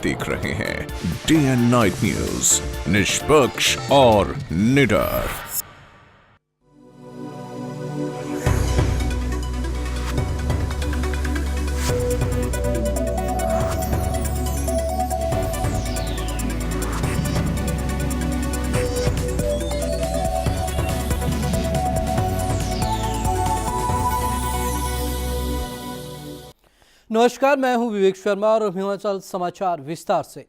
देख रहे हैं डे एंड नाइट न्यूज, निष्पक्ष और निडर। नमस्कार, मैं हूं विवेक शर्मा और हिमाचल समाचार विस्तार से।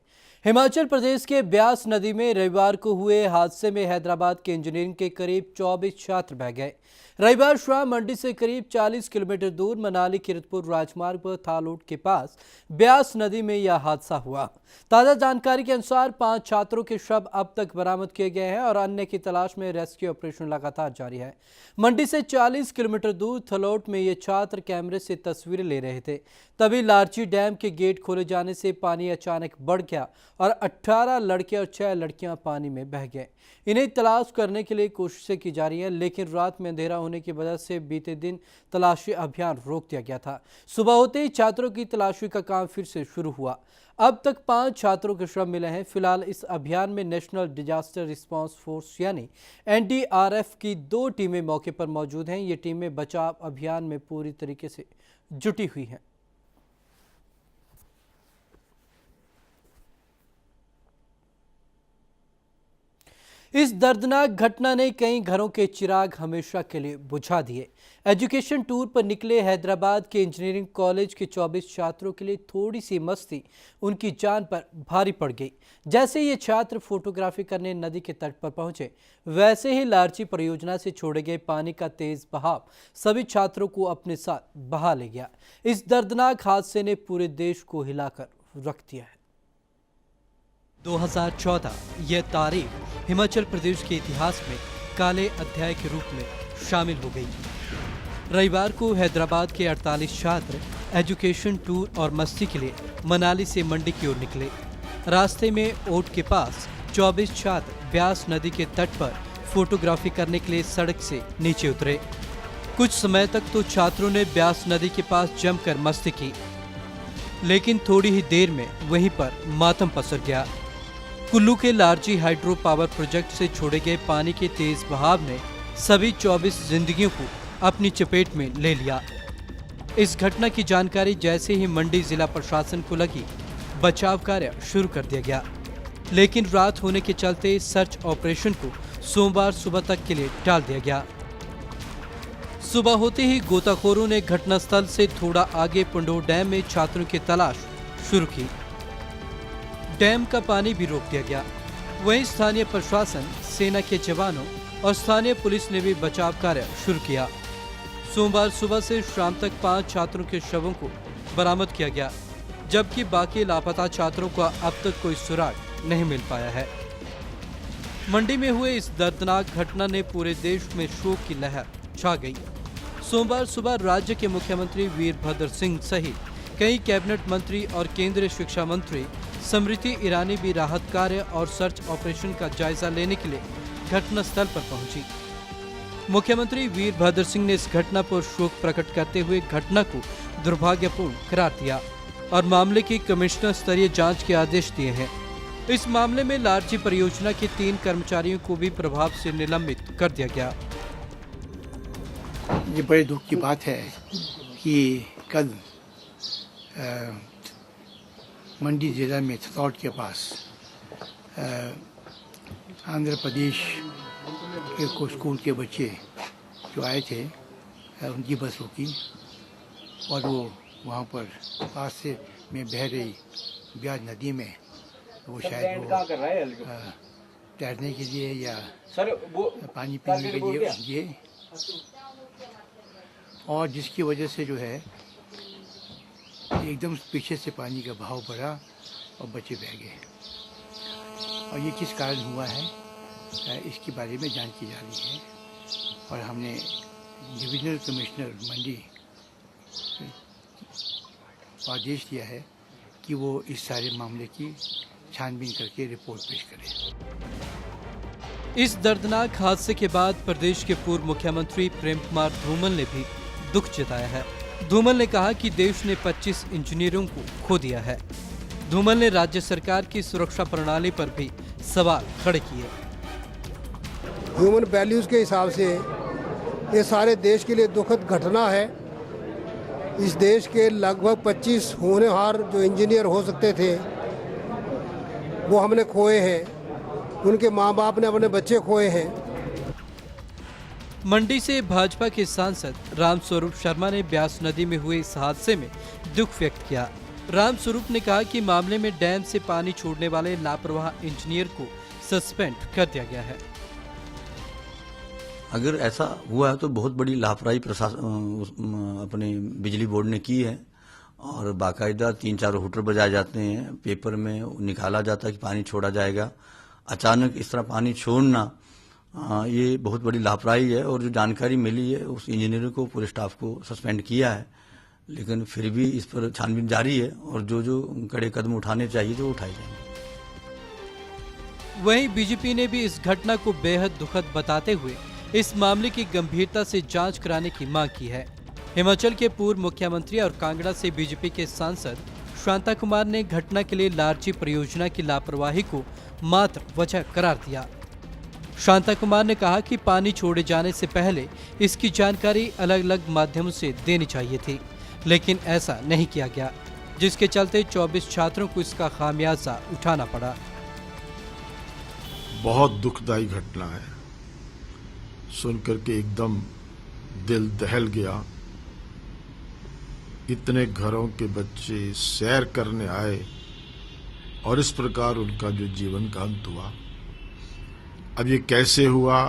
हिमाचल प्रदेश के ब्यास नदी में रविवार को हुए हादसे में हैदराबाद के इंजीनियरिंग के करीब 24 छात्र बह गए। रविवार शाम मंडी से करीब 40 किलोमीटर दूर मनाली कीरतपुर राजमार्ग पर थालोट के पास ब्यास नदी में यह हादसा हुआ। ताज़ा जानकारी के अनुसार 5 छात्रों के शव अब तक बरामद किए गए हैं और अन्य की तलाश में रेस्क्यू ऑपरेशन लगातार जारी है। मंडी से 40 किलोमीटर दूर थालोट में ये छात्र कैमरे से तस्वीरें ले रहे थे, तभी लारची डैम के गेट खोले जाने से पानी अचानक बढ़ गया और 18 लड़के और 6 लड़कियां पानी में बह गए। इन्हें तलाश करने के लिए कोशिशें की जा रही हैं, लेकिन रात में अंधेरा होने की वजह से बीते दिन तलाशी अभियान रोक दिया गया था। सुबह होते ही छात्रों की तलाशी का काम फिर से शुरू हुआ। अब तक 5 छात्रों के शव मिले हैं। फिलहाल इस अभियान में नेशनल डिजास्टर रिस्पांस फोर्स यानी NDRF की 2 टीमें मौके पर मौजूद हैं। ये टीमें बचाव अभियान में पूरी तरीके से जुटी हुई हैं। इस दर्दनाक घटना ने कई घरों के चिराग हमेशा के लिए बुझा दिए। एजुकेशन टूर पर निकले हैदराबाद के इंजीनियरिंग कॉलेज के 24 छात्रों के लिए थोड़ी सी मस्ती उनकी जान पर भारी पड़ गई। जैसे ये छात्र फोटोग्राफी करने नदी के तट पर पहुंचे, वैसे ही लारची परियोजना से छोड़े गए पानी का तेज बहाव सभी छात्रों को अपने साथ बहा ले गया। इस दर्दनाक हादसे ने पूरे देश को हिलाकर रख दिया है। 2014 यह तारीख हिमाचल प्रदेश के इतिहास में काले अध्याय के रूप में शामिल हो गई। रविवार को हैदराबाद के 48 छात्र एजुकेशन टूर और मस्ती के लिए मनाली से मंडी की ओर निकले। रास्ते में ओट के पास 24 छात्र ब्यास नदी के तट पर फोटोग्राफी करने के लिए सड़क से नीचे उतरे। कुछ समय तक तो छात्रों ने ब्यास नदी के पास जमकर मस्ती की, लेकिन थोड़ी ही देर में वहीं पर मातम पसर गया। कुल्लू के लारजी हाइड्रो पावर प्रोजेक्ट से छोड़े गए पानी के तेज बहाव ने सभी 24 जिंदगियों को अपनी चपेट में ले लिया। इस घटना की जानकारी जैसे ही मंडी जिला प्रशासन को लगी, बचाव कार्य शुरू कर दिया गया, लेकिन रात होने के चलते सर्च ऑपरेशन को सोमवार सुबह तक के लिए टाल दिया गया। सुबह होते ही गोताखोरों ने घटनास्थल से थोड़ा आगे पंडोर डैम में छात्रों की तलाश शुरू की। डैम का पानी भी रोक दिया गया। वहीं स्थानीय प्रशासन, सेना के जवानों और स्थानीय पुलिस ने भी बचाव कार्य शुरू किया। सोमवार सुबह से शाम तक 5 छात्रों के शवों को बरामद किया गया, जबकि बाकी लापता छात्रों का अब तक कोई सुराग नहीं मिल पाया है। मंडी में हुए इस दर्दनाक घटना ने पूरे देश में शोक की लहर छा गई। सोमवार सुबह राज्य के मुख्यमंत्री वीरभद्र सिंह सहित कई कैबिनेट मंत्री और केंद्रीय शिक्षा मंत्री स्मृति ईरानी भी राहत कार्य और सर्च ऑपरेशन का जायजा लेने के लिए घटनास्थल पर पहुंची। मुख्यमंत्री वीरभद्र सिंह ने इस घटना पर शोक प्रकट करते हुए घटना को दुर्भाग्यपूर्ण करार दिया और मामले की कमिश्नर स्तरीय जांच के आदेश दिए हैं। इस मामले में लारची परियोजना के 3 कर्मचारियों को भी प्रभाव से निलंबित कर दिया गया। ये बड़े दुख की बात है कि कल मंडी जिला में थलौट के पास आंध्र प्रदेश के कुछ स्कूल के बच्चे जो आए थे, उनकी बस रुकी और वो वहाँ पर पास से में बह रही ब्यास नदी में वो शायद वो तैरने के लिए या पानी पीने के लिए गए, और जिसकी वजह से जो है एकदम पीछे से पानी का बहाव बढ़ा और बच्चे बह गए। और ये किस कारण हुआ है, इसके बारे में जांच की जा रही है और हमने डिविजनल कमिश्नर मंडी को आदेश दिया है कि वो इस सारे मामले की छानबीन करके रिपोर्ट पेश करें। इस दर्दनाक हादसे के बाद प्रदेश के पूर्व मुख्यमंत्री प्रेम कुमार धूमल ने भी दुख जताया है। धूमल ने कहा कि देश ने 25 इंजीनियरों को खो दिया है। धूमल ने राज्य सरकार की सुरक्षा प्रणाली पर भी सवाल खड़े किए। ह्यूमन वैल्यूज़ के हिसाब से ये सारे देश के लिए दुखद घटना है। इस देश के लगभग 25 होनहार जो इंजीनियर हो सकते थे वो हमने खोए हैं, उनके माँ बाप ने अपने बच्चे खोए हैं। मंडी से भाजपा के सांसद रामस्वरूप शर्मा ने ब्यास नदी में हुए इस हादसे में दुख व्यक्त किया। रामस्वरूप ने कहा कि मामले में डैम से पानी छोड़ने वाले लापरवाह इंजीनियर को सस्पेंड कर दिया गया है। अगर ऐसा हुआ है तो बहुत बड़ी लापरवाही प्रशासन अपने बिजली बोर्ड ने की है और बाकायदा 3-4 हूटर बजाए जाते हैं, पेपर में निकाला जाता है कि पानी छोड़ा जाएगा। अचानक इस तरह पानी छोड़ना ये बहुत बड़ी लापरवाही है और जो जानकारी मिली है उस इंजीनियर को, पूरे स्टाफ को सस्पेंड किया है, लेकिन फिर भी इस पर छानबीन जारी है और जो कड़े कदम उठाने चाहिए जो उठाए जाएंगे। वहीं बीजेपी ने भी इस घटना को बेहद दुखद बताते हुए इस मामले की गंभीरता से जांच कराने की मांग की है। हिमाचल के पूर्व मुख्यमंत्री और कांगड़ा से बीजेपी के सांसद शांता कुमार ने घटना के लिए लारजी परियोजना की लापरवाही को मात्र वजह करार दिया। शांता कुमार ने कहा कि पानी छोड़े जाने से पहले इसकी जानकारी अलग अलग माध्यमों से देनी चाहिए थी, लेकिन ऐसा नहीं किया गया, जिसके चलते 24 छात्रों को इसका खामियाजा उठाना पड़ा। बहुत दुखदायी घटना है, सुनकर के एकदम दिल दहल गया। इतने घरों के बच्चे सैर करने आए और इस प्रकार उनका जो जीवन का अंत हुआ। अब ये कैसे हुआ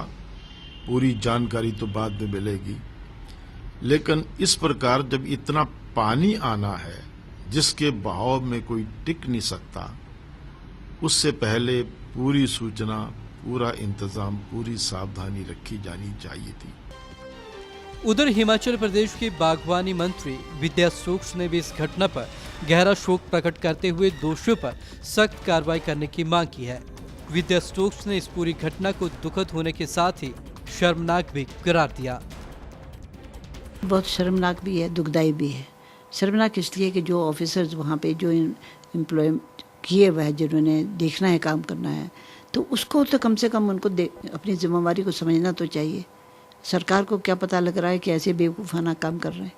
पूरी जानकारी तो बाद में मिलेगी, लेकिन इस प्रकार जब इतना पानी आना है जिसके बहाव में कोई टिक नहीं सकता, उससे पहले पूरी सूचना, पूरा इंतजाम, पूरी सावधानी रखी जानी चाहिए थी। उधर हिमाचल प्रदेश के बागवानी मंत्री विद्या स्टोक्स ने भी इस घटना पर गहरा शोक प्रकट करते हुए दोषियों पर सख्त कार्रवाई करने की मांग की है। विद्या स्टोक्स ने इस पूरी घटना को दुखद होने के साथ ही शर्मनाक भी करार दिया। बहुत शर्मनाक भी है, दुखदाई भी है। शर्मनाक इसलिए कि जो ऑफिसर्स वहाँ पे जो एम्प्लॉय किए हुए हैं, जिन्होंने देखना है, काम करना है, तो उसको तो कम से कम उनको अपनी जिम्मेवारी को समझना तो चाहिए। सरकार को क्या पता लग रहा है कि ऐसे बेवकूफ़ाना काम कर रहे हैं।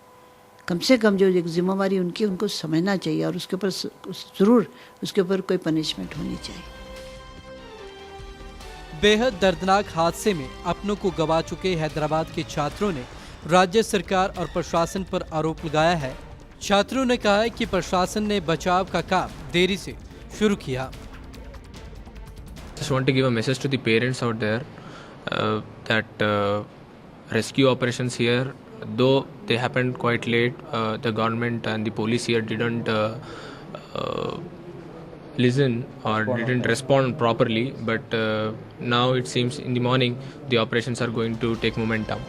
कम से कम जो जिम्मेवारी उनकी, उनको समझना चाहिए और उसके ऊपर ज़रूर उसके ऊपर कोई पनिशमेंट होनी चाहिए। बेहद दर्दनाक हादसे में अपनों को गवा चुके हैदराबाद के छात्रों ने राज्य सरकार और प्रशासन पर आरोप लगाया है। छात्रों ने कहा है कि प्रशासन ने बचाव का काम देरी से शुरू किया। Just want to give a message to the parents out there that rescue operations here, though they happened quite late, the government and the police here didn't listen or didn't respond properly, but now it seems in the morning the operations are going to take momentum.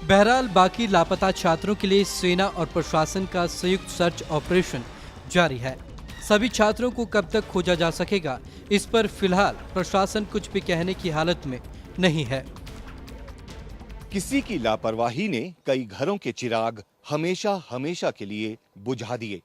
बहरहाल बाकी लापता छात्रों के लिए सेना और प्रशासन का संयुक्त सर्च ऑपरेशन जारी है। सभी छात्रों को कब तक खोजा जा सकेगा, इस पर फिलहाल प्रशासन कुछ भी कहने की हालत में नहीं है। किसी की लापरवाही ने कई घरों के चिराग हमेशा हमेशा के लिए बुझा दिए।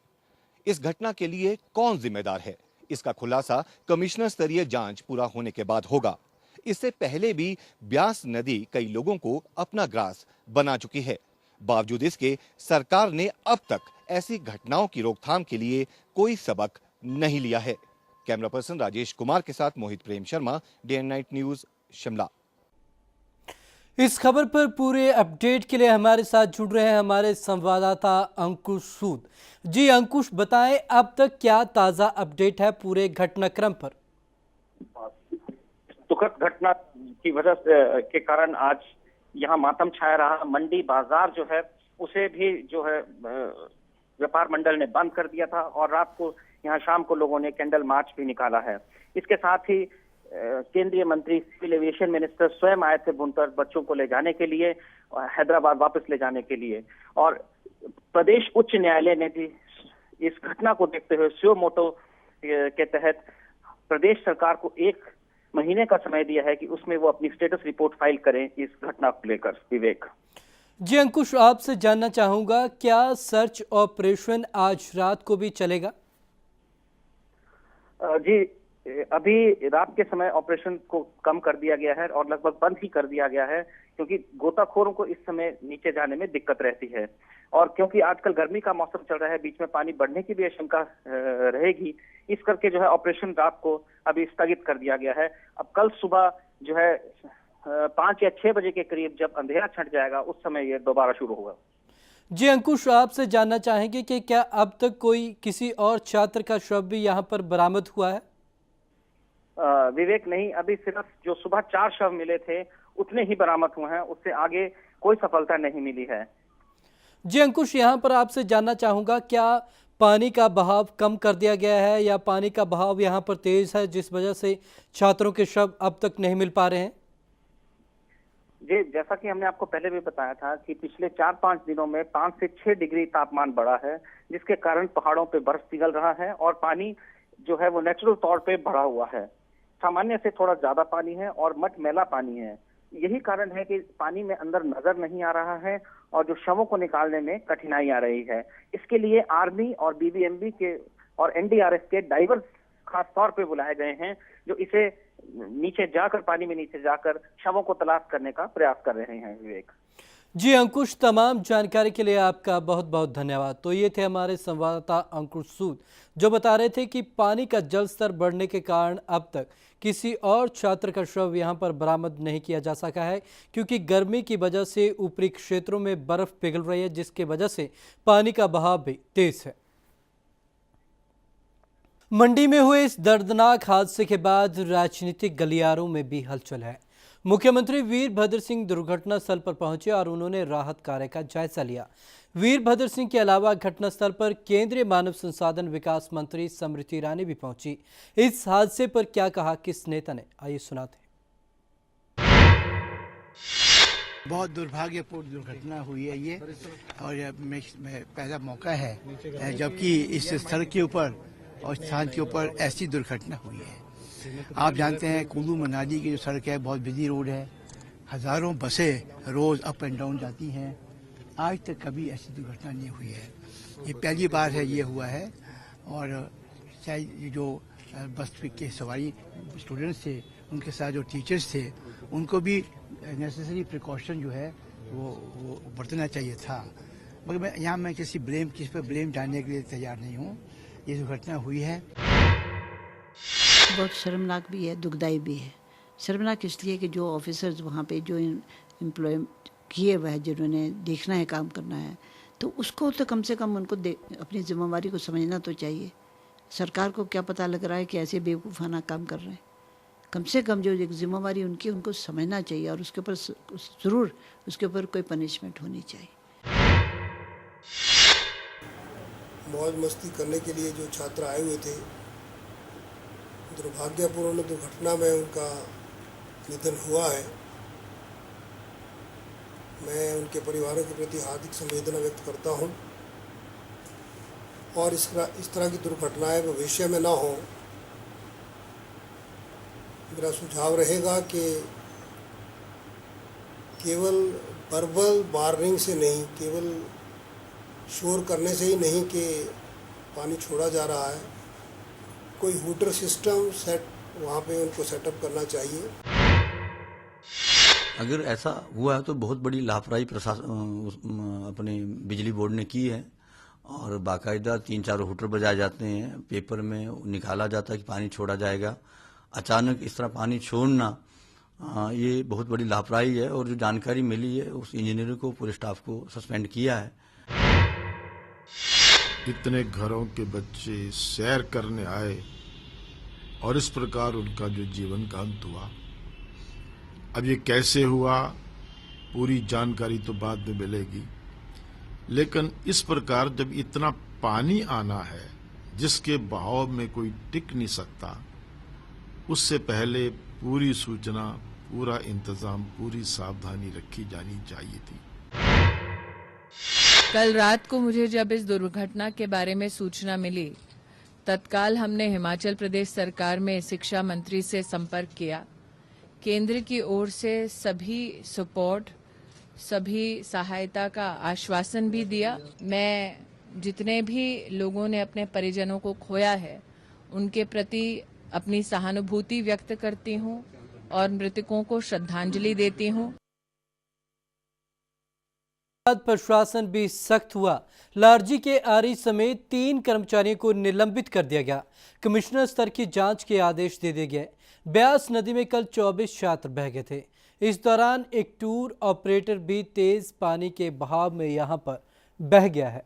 इस घटना के लिए कौन जिम्मेदार है, इसका खुलासा कमिश्नर स्तरीय जांच पूरा होने के बाद होगा। इससे पहले भी ब्यास नदी कई लोगों को अपना ग्रास बना चुकी है। बावजूद इसके सरकार ने अब तक ऐसी घटनाओं की रोकथाम के लिए कोई सबक नहीं लिया है। कैमरा पर्सन राजेश कुमार के साथ Mohit Prem Sharma, day and night news, Shimla. इस खबर पर पूरे अपडेट के लिए हमारे साथ जुड़ रहे हैं हमारे संवाददाता अंकुश सूद। जी अंकुश, बताएं अब तक क्या ताजा अपडेट है पूरे घटनाक्रम पर? दुखद घटना की वजह के कारण आज यहाँ मातम छाया रहा। मंडी बाजार जो है उसे भी जो है व्यापार मंडल ने बंद कर दिया था और रात को यहाँ शाम को लोगों ने कैंडल मार्च भी निकाला है। इसके साथ ही केंद्रीय मंत्री सिविल एविएशन मिनिस्टर स्वयं आए थे बुनकर बच्चों को ले जाने के लिए, हैदराबाद वापस ले जाने के लिए। और प्रदेश उच्च न्यायालय ने भी इस घटना को देखते हुए सुओ मोटो के तहत प्रदेश सरकार को 1 महीने का समय दिया है कि उसमें वो अपनी स्टेटस रिपोर्ट फाइल करें इस घटना को लेकर। विवेक जी अंकुश, आपसे जानना चाहूंगा क्या सर्च ऑपरेशन आज रात को भी चलेगा? जी, अभी रात के समय ऑपरेशन को कम कर दिया गया है और लगभग बंद ही कर दिया गया है, क्योंकि गोताखोरों को इस समय नीचे जाने में दिक्कत रहती है। और क्योंकि आजकल गर्मी का मौसम चल रहा है, बीच में पानी बढ़ने की भी आशंका रहेगी, इस करके जो है ऑपरेशन रात को अभी स्थगित कर दिया गया है। अब कल सुबह जो है 5 या 6 बजे के करीब जब अंधेरा छंट जाएगा, उस समय ये दोबारा शुरू होगा। जी अंकुश, आपसे जानना चाहेंगे कि क्या अब तक कोई किसी और छात्र का शव भी यहाँ पर बरामद हुआ है? विवेक, नहीं, अभी सिर्फ जो सुबह 4 शव मिले थे उतने ही बरामद हुए हैं, उससे आगे कोई सफलता नहीं मिली है। जी अंकुश, यहाँ पर आपसे जानना चाहूँगा, क्या पानी का बहाव कम कर दिया गया है या पानी का बहाव यहाँ पर तेज है, जिस वजह से छात्रों के शव अब तक नहीं मिल पा रहे हैं? जी, जैसा कि हमने आपको पहले भी बताया था कि पिछले 4-5 दिनों में 5 से 6 डिग्री तापमान बढ़ा है, जिसके कारण पहाड़ों पे बर्फ पिघल रहा है और पानी जो है वो नेचुरल तौर पे बढ़ा हुआ है। सामान्य से थोड़ा ज्यादा पानी है और मटमैला पानी है। यही कारण है कि पानी में अंदर नजर नहीं आ रहा है और जो शवों को निकालने में कठिनाई आ रही है। इसके लिए आर्मी और बीबीएमबी के और एनडीआरएफ के डाइवर्स खास तौर पे बुलाए गए हैं, जो इसे नीचे जाकर, पानी में नीचे जाकर शवों को तलाश करने का प्रयास कर रहे हैं। विवेक जी अंकुश, तमाम जानकारी के लिए आपका बहुत बहुत धन्यवाद। तो ये थे हमारे संवाददाता अंकुश सूद, जो बता रहे थे कि पानी का जल स्तर बढ़ने के कारण अब तक किसी और छात्र का शव यहाँ पर बरामद नहीं किया जा सका है, क्योंकि गर्मी की वजह से ऊपरी क्षेत्रों में बर्फ पिघल रही है, जिसके वजह से पानी का बहाव भी तेज है। मंडी में हुए इस दर्दनाक हादसे के बाद राजनीतिक गलियारों में भी हलचल है। मुख्यमंत्री वीरभद्र सिंह दुर्घटना स्थल पर पहुंचे और उन्होंने राहत कार्य का जायजा लिया। वीरभद्र सिंह के अलावा घटनास्थल पर केंद्रीय मानव संसाधन विकास मंत्री स्मृति ईरानी भी पहुंची। इस हादसे पर क्या कहा किस नेता ने, आइए सुनाते हैं। बहुत दुर्भाग्यपूर्ण दुर्घटना हुई है ये, और पहला मौका है जबकि इस स्थल के ऊपर और स्थान के ऊपर ऐसी दुर्घटना हुई है। आप जानते हैं कुल्लू मनाली की जो सड़क है बहुत बिजी रोड है, हजारों बसें रोज अप एंड डाउन जाती हैं। आज तक कभी ऐसी दुर्घटना नहीं हुई है, ये पहली बार है ये हुआ है। और चाहे जो बस के सवारी स्टूडेंट्स थे, उनके साथ जो टीचर्स थे, उनको भी नेसेसरी प्रिकॉशन जो है वो बरतना चाहिए था। मगर मैं किसी पर ब्लेम डालने के लिए तैयार नहीं हूँ। ये दुर्घटना हुई है, बहुत शर्मनाक भी है, दुखदाई भी है। शर्मनाक इसलिए कि जो ऑफिसर्स वहाँ पे जो एम्प्लॉय किए हुए हैं, जिन्होंने देखना है, काम करना है, तो उसको तो कम से कम उनको अपनी जिम्मेवारी को समझना तो चाहिए। सरकार को क्या पता लग रहा है कि ऐसे बेवकूफ़ाना काम कर रहे हैं? कम से कम जो एक जिम्मेवारी उनकी, उनको समझना चाहिए और उसके ऊपर ज़रूर उसके ऊपर कोई पनिशमेंट होनी चाहिए। मौज मस्ती करने के लिए जो छात्र आए हुए थे, दुर्भाग्यपूर्ण दुर्घटना में उनका निधन हुआ है। मैं उनके परिवारों के प्रति हार्दिक संवेदना व्यक्त करता हूं और इस तरह की दुर्घटनाएं भविष्य में ना हो। मेरा सुझाव रहेगा कि केवल वर्बल वार्निंग से नहीं, केवल शोर करने से ही नहीं कि पानी छोड़ा जा रहा है, कोई हूटर सिस्टम वहाँ पे उनको सेटअप करना चाहिए। अगर ऐसा हुआ है तो बहुत बड़ी लापरवाही प्रशासन अपने बिजली बोर्ड ने की है और बाकायदा 3-4 हूटर बजाए जाते हैं, पेपर में निकाला जाता है कि पानी छोड़ा जाएगा। अचानक इस तरह पानी छोड़ना ये बहुत बड़ी लापरवाही है और जो जानकारी मिली है उस इंजीनियर को, पूरे स्टाफ को सस्पेंड किया है। इतने घरों के बच्चे सैर करने आए और इस प्रकार उनका जो जीवन का अंत हुआ। अब ये कैसे हुआ पूरी जानकारी तो बाद में मिलेगी, लेकिन इस प्रकार जब इतना पानी आना है जिसके बहाव में कोई टिक नहीं सकता, उससे पहले पूरी सूचना, पूरा इंतजाम, पूरी सावधानी रखी जानी चाहिए थी। कल रात को मुझे जब इस दुर्घटना के बारे में सूचना मिली, तत्काल हमने हिमाचल प्रदेश सरकार में शिक्षा मंत्री से संपर्क किया। केंद्र की ओर से सभी सपोर्ट, सभी सहायता का आश्वासन भी दिया। मैं जितने भी लोगों ने अपने परिजनों को खोया है उनके प्रति अपनी सहानुभूति व्यक्त करती हूं और मृतकों को श्रद्धांजलि देती हूं। प्रशासन भी सख्त हुआ। लारजी के आरई समेत 3 कर्मचारियों को निलंबित कर दिया गया। कमिश्नर स्तर की जांच के आदेश दे दिए गए। ब्यास नदी में कल 24 छात्र बह गए थे। इस दौरान एक टूर ऑपरेटर भी तेज पानी के बहाव में यहां पर बह गया है।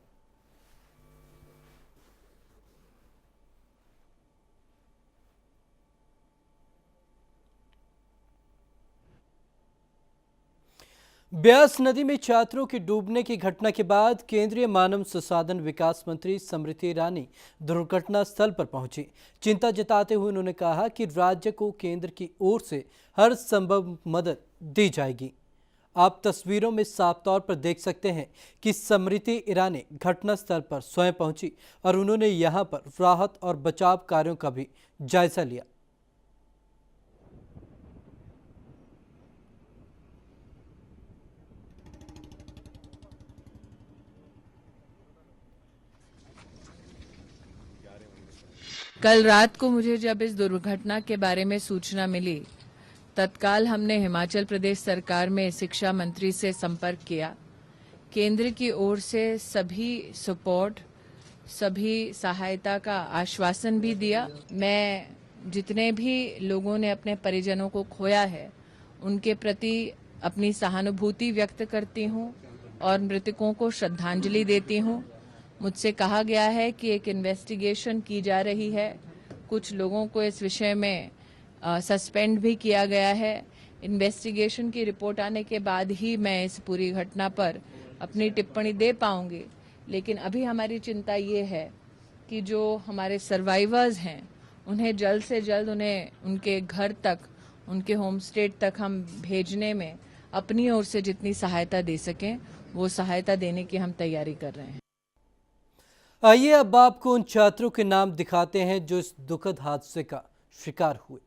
ब्यास नदी में छात्रों के डूबने की घटना के बाद केंद्रीय मानव संसाधन विकास मंत्री स्मृति ईरानी दुर्घटना स्थल पर पहुंची। चिंता जताते हुए उन्होंने कहा कि राज्य को केंद्र की ओर से हर संभव मदद दी जाएगी। आप तस्वीरों में साफ तौर पर देख सकते हैं कि स्मृति ईरानी घटनास्थल पर स्वयं पहुंची और उन्होंने यहां पर राहत और बचाव कार्यों का भी जायजा लिया। कल रात को मुझे जब इस दुर्घटना के बारे में सूचना मिली, तत्काल हमने हिमाचल प्रदेश सरकार में शिक्षा मंत्री से संपर्क किया। केंद्र की ओर से सभी सपोर्ट, सभी सहायता का आश्वासन भी दिया। मैं जितने भी लोगों ने अपने परिजनों को खोया है, उनके प्रति अपनी सहानुभूति व्यक्त करती हूं और मृतकों को श्रद्धांजलि देती हूं। मुझसे कहा गया है कि एक इन्वेस्टिगेशन की जा रही है। कुछ लोगों को इस विषय में सस्पेंड भी किया गया है। इन्वेस्टिगेशन की रिपोर्ट आने के बाद ही मैं इस पूरी घटना पर अपनी टिप्पणी दे पाऊंगी। लेकिन अभी हमारी चिंता ये है कि जो हमारे सर्वाइवर्स हैं, उन्हें जल्द से जल्द उन्हें उनके घर तक, उनके होम स्टेट तक हम भेजने में अपनी ओर से जितनी सहायता दे सकें, वो सहायता देने की हम तैयारी कर रहे हैं। आइए अब आपको उन छात्रों के नाम दिखाते हैं जो इस दुखद हादसे का शिकार हुए।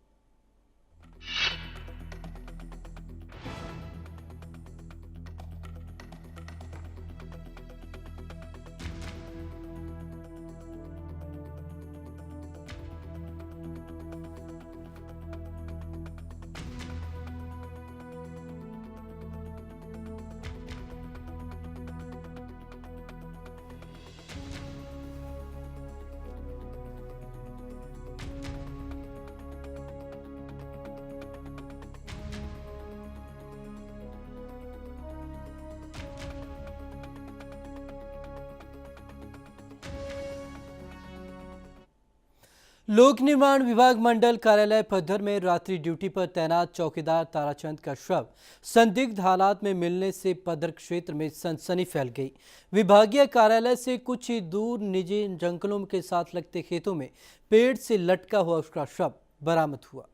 लोक निर्माण विभाग मंडल कार्यालय पद्धर में रात्रि ड्यूटी पर तैनात चौकीदार ताराचंद का शव संदिग्ध हालात में मिलने से पद्धर क्षेत्र में सनसनी फैल गई। विभागीय कार्यालय से कुछ ही दूर निजी जंगलों के साथ लगते खेतों में पेड़ से लटका हुआ उसका शव बरामद हुआ।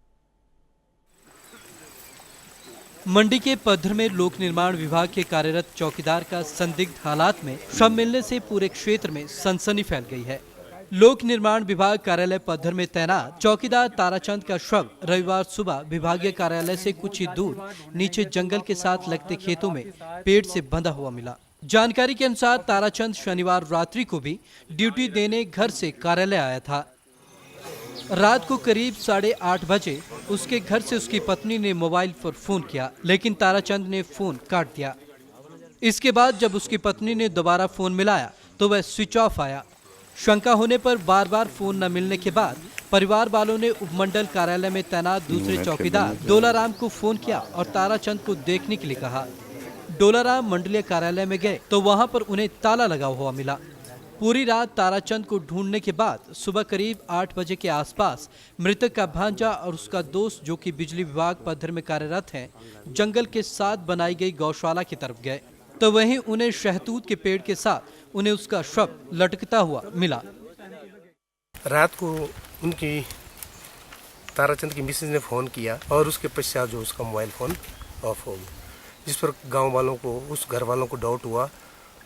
मंडी के पद्धर में लोक निर्माण विभाग के कार्यरत चौकीदार का संदिग्ध हालात में शव मिलने से पूरे क्षेत्र में सनसनी फैल गई है। लोक निर्माण विभाग कार्यालय पद्धर में तैनात चौकीदार ताराचंद का शव रविवार सुबह विभागीय कार्यालय से कुछ ही दूर नीचे जंगल के साथ लगते खेतों में पेड़ से बंधा हुआ मिला। जानकारी के अनुसार ताराचंद शनिवार रात्रि को भी ड्यूटी देने घर से कार्यालय आया था। रात को करीब 8:30 बजे उसके घर से उसकी पत्नी ने मोबाइल पर फोन किया, लेकिन ताराचंद ने फोन काट दिया। इसके बाद जब उसकी पत्नी ने दोबारा फोन मिलाया तो वह स्विच ऑफ आया। शंका होने पर बार बार फोन न मिलने के बाद परिवार वालों ने उपमंडल कार्यालय में तैनात दूसरे चौकीदार डोलाराम को फोन किया और ताराचंद को देखने के लिए कहा। डोलाराम मंडलीय कार्यालय में गए तो वहां पर उन्हें ताला लगा हुआ मिला। पूरी रात ताराचंद को ढूंढने के बाद सुबह करीब 8 बजे के आसपास मृतक का भांजा और उसका दोस्त, जो कि बिजली विभाग पद्धर में कार्यरत हैं, जंगल के साथ बनाई गई गौशाला की तरफ गए तो वहीं उन्हें शहतूत के पेड़ के साथ उन्हें उसका शव लटकता हुआ मिला। रात को उनकी ताराचंद की मिसेज ने फ़ोन किया और उसके पश्चात जो उसका मोबाइल फ़ोन ऑफ हो गया, जिस पर गांव वालों को, उस घर वालों को डाउट हुआ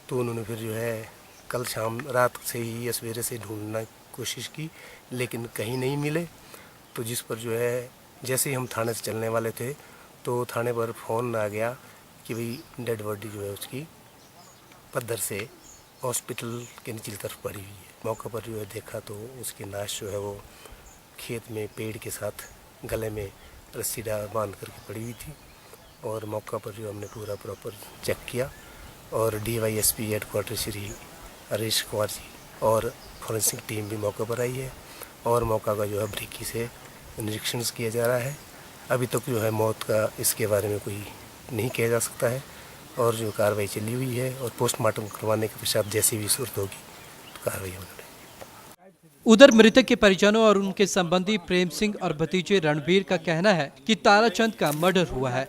तो उन्होंने फिर जो है कल शाम रात से ही या सवेरे से ढूंढना कोशिश की, लेकिन कहीं नहीं मिले। तो जिस पर जो है जैसे ही हम थाने से चलने वाले थे तो थाने पर फ़ोन आ गया कि भाई डेड बॉडी जो है उसकी पद्धर से हॉस्पिटल के निचली तरफ पड़ी हुई है। मौका पर जो है देखा तो उसकी नाश जो है वो खेत में पेड़ के साथ गले में रस्सी बांध करके पड़ी हुई थी। और मौका पर जो हमने पूरा प्रॉपर चेक किया और DYSP हेडक्वार्टर श्री हरीश कुमार जी और फॉरेंसिक टीम भी मौके पर आई है और मौका का जो है बारीकी से निरीक्षण किया जा रहा है। अभी तक जो है मौत का इसके बारे में कोई नहीं किया जा सकता है और जो कार्रवाई चली हुई है और पोस्टमार्टम करवाने के पश्चात जैसी भी सूरत होगी तो कार्रवाई होगी। उधर मृतक के परिजनों और उनके संबंधी प्रेम सिंह और भतीजे रणबीर का कहना है कि ताराचंद का मर्डर हुआ है।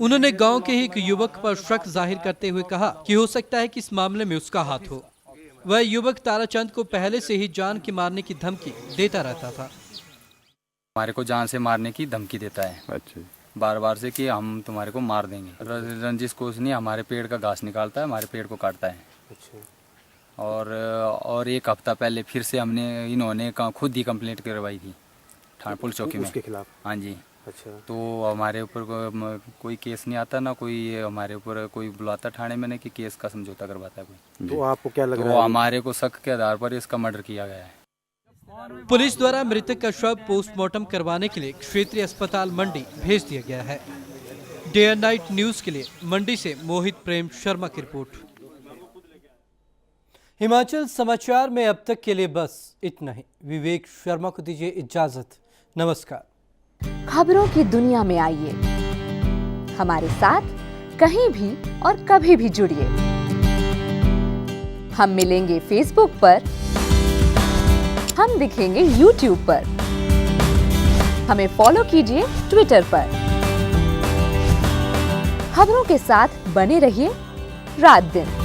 उन्होंने गांव के ही एक युवक पर शक जाहिर करते हुए कहा कि हो सकता है कि इस मामले में उसका हाथ हो। वह युवक ताराचंद को पहले से ही जान की मारने की धमकी देता रहता था। हमारे को जान से मारने की धमकी देता है। अच्छा। बार बार से कि हम तुम्हारे को मार देंगे। रंजिश कोसनी हमारे पेड़ का घास निकालता है, हमारे पेड़ को काटता है। अच्छा। और एक हफ्ता पहले फिर से इन्होंने खुद ही कंप्लेंट करवाई थी थाना पुलिस चौकी में उसके खिलाफ। हाँ जी। अच्छा। तो हमारे ऊपर कोई केस नहीं आता ना, कोई हमारे ऊपर कोई बुलाता थाने में नहीं कि केस का समझौता करवाता है कोई। तो आपको क्या लग रहा है? हमारे को शक के आधार पर इसका मर्डर किया गया है। पुलिस द्वारा मृतक का शव पोस्टमार्टम करवाने के लिए क्षेत्रीय अस्पताल मंडी भेज दिया गया है। डे एंड नाइट न्यूज के लिए मंडी से मोहित प्रेम शर्मा की रिपोर्ट। हिमाचल समाचार में अब तक के लिए बस इतना ही। विवेक शर्मा को दीजिए इजाजत। नमस्कार। खबरों की दुनिया में आइए, हमारे साथ कहीं भी और कभी भी जुड़िए। हम मिलेंगे फेसबुक पर, हम दिखेंगे यूट्यूब पर, हमें फॉलो कीजिए ट्विटर पर। खबरों के साथ बने रहिए रात दिन।